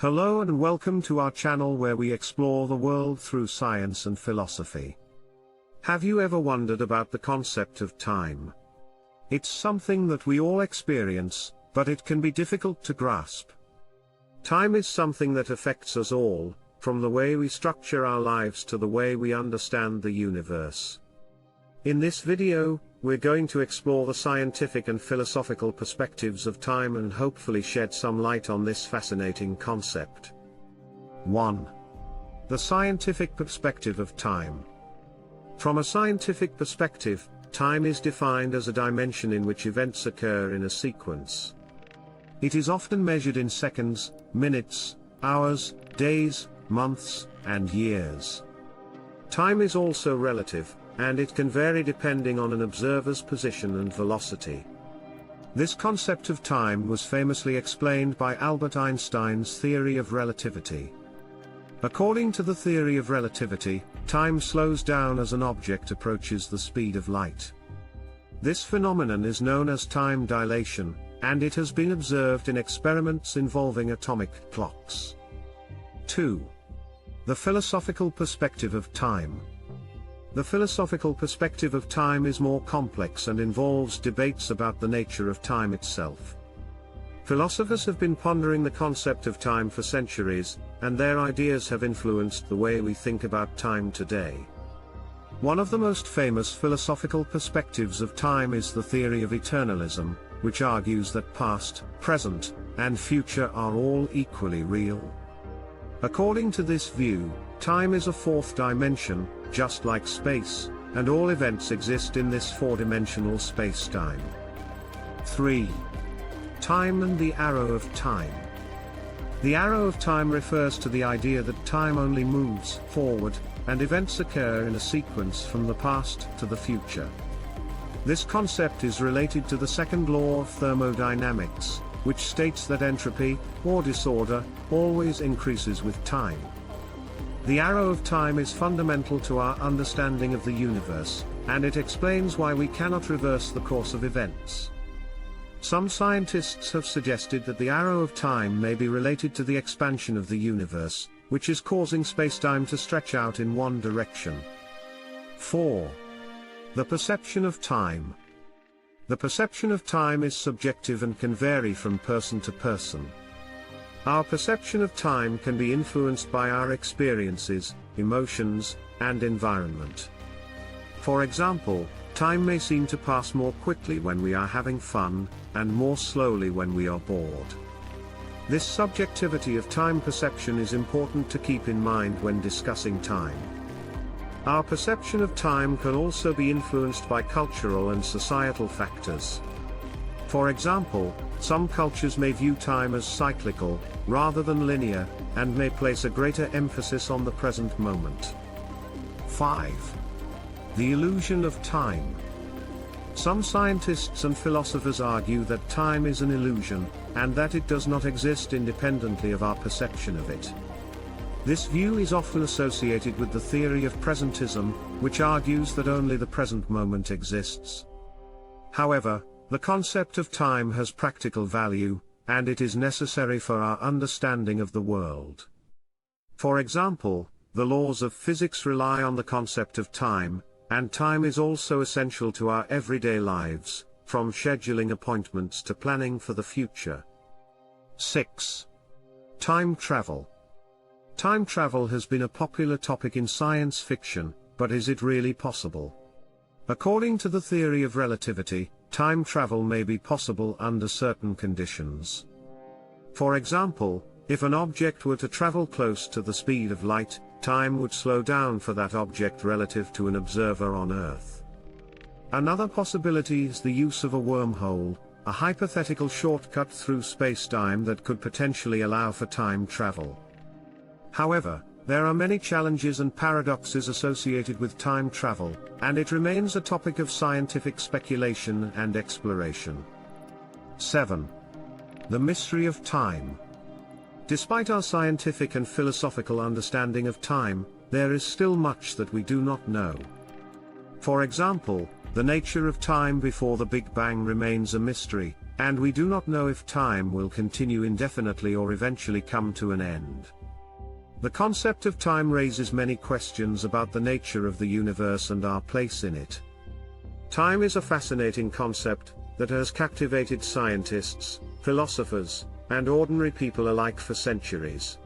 Hello and welcome to our channel where we explore the world through science and philosophy. Have you ever wondered about the concept of time? It's something that we all experience, but it can be difficult to grasp. Time is something that affects us all, from the way we structure our lives to the way we understand the universe. In this video, we're going to explore the scientific and philosophical perspectives of time and hopefully shed some light on this fascinating concept. 1. The scientific perspective of time. From a scientific perspective, time is defined as a dimension in which events occur in a sequence. It is often measured in seconds, minutes, hours, days, months, and years. Time is also relative, and it can vary depending on an observer's position and velocity. This concept of time was famously explained by Albert Einstein's theory of relativity. According to the theory of relativity, time slows down as an object approaches the speed of light. This phenomenon is known as time dilation, and it has been observed in experiments involving atomic clocks. 2. The philosophical perspective of time. The philosophical perspective of time is more complex and involves debates about the nature of time itself. Philosophers have been pondering the concept of time for centuries, and their ideas have influenced the way we think about time today. One of the most famous philosophical perspectives of time is the theory of eternalism, which argues that past, present, and future are all equally real. According to this view, time is a fourth dimension, just like space, and all events exist in this four-dimensional space-time. 3. Time and the arrow of time. The arrow of time refers to the idea that time only moves forward, and events occur in a sequence from the past to the future. This concept is related to the second law of thermodynamics, which states that entropy, or disorder, always increases with time. The arrow of time is fundamental to our understanding of the universe, and it explains why we cannot reverse the course of events. Some scientists have suggested that the arrow of time may be related to the expansion of the universe, which is causing spacetime to stretch out in one direction. 4. The perception of time. The perception of time is subjective and can vary from person to person. Our perception of time can be influenced by our experiences, emotions, and environment. For example, time may seem to pass more quickly when we are having fun, and more slowly when we are bored. This subjectivity of time perception is important to keep in mind when discussing time. Our perception of time can also be influenced by cultural and societal factors. For example, some cultures may view time as cyclical, rather than linear, and may place a greater emphasis on the present moment. 5. The illusion of time. Some scientists and philosophers argue that time is an illusion, and that it does not exist independently of our perception of it. This view is often associated with the theory of presentism, which argues that only the present moment exists. However, the concept of time has practical value, and it is necessary for our understanding of the world. For example, the laws of physics rely on the concept of time, and time is also essential to our everyday lives, from scheduling appointments to planning for the future. 6. Time travel. Time travel has been a popular topic in science fiction, but is it really possible? According to the theory of relativity, time travel may be possible under certain conditions. For example, if an object were to travel close to the speed of light, time would slow down for that object relative to an observer on Earth. Another possibility is the use of a wormhole, a hypothetical shortcut through spacetime that could potentially allow for time travel. However, there are many challenges and paradoxes associated with time travel, and it remains a topic of scientific speculation and exploration. 7. The mystery of time. Despite our scientific and philosophical understanding of time, there is still much that we do not know. For example, the nature of time before the Big Bang remains a mystery, and we do not know if time will continue indefinitely or eventually come to an end. The concept of time raises many questions about the nature of the universe and our place in it. Time is a fascinating concept that has captivated scientists, philosophers, and ordinary people alike for centuries.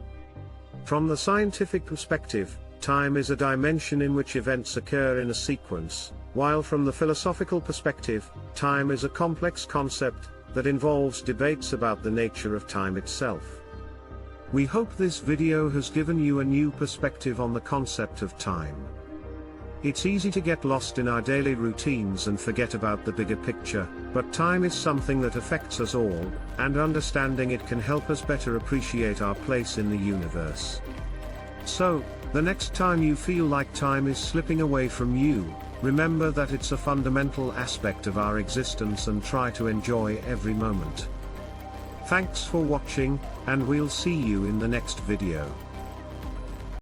From the scientific perspective, time is a dimension in which events occur in a sequence, while from the philosophical perspective, time is a complex concept that involves debates about the nature of time itself. We hope this video has given you a new perspective on the concept of time. It's easy to get lost in our daily routines and forget about the bigger picture, but time is something that affects us all, and understanding it can help us better appreciate our place in the universe. So, the next time you feel like time is slipping away from you, remember that it's a fundamental aspect of our existence and try to enjoy every moment. Thanks for watching, and we'll see you in the next video.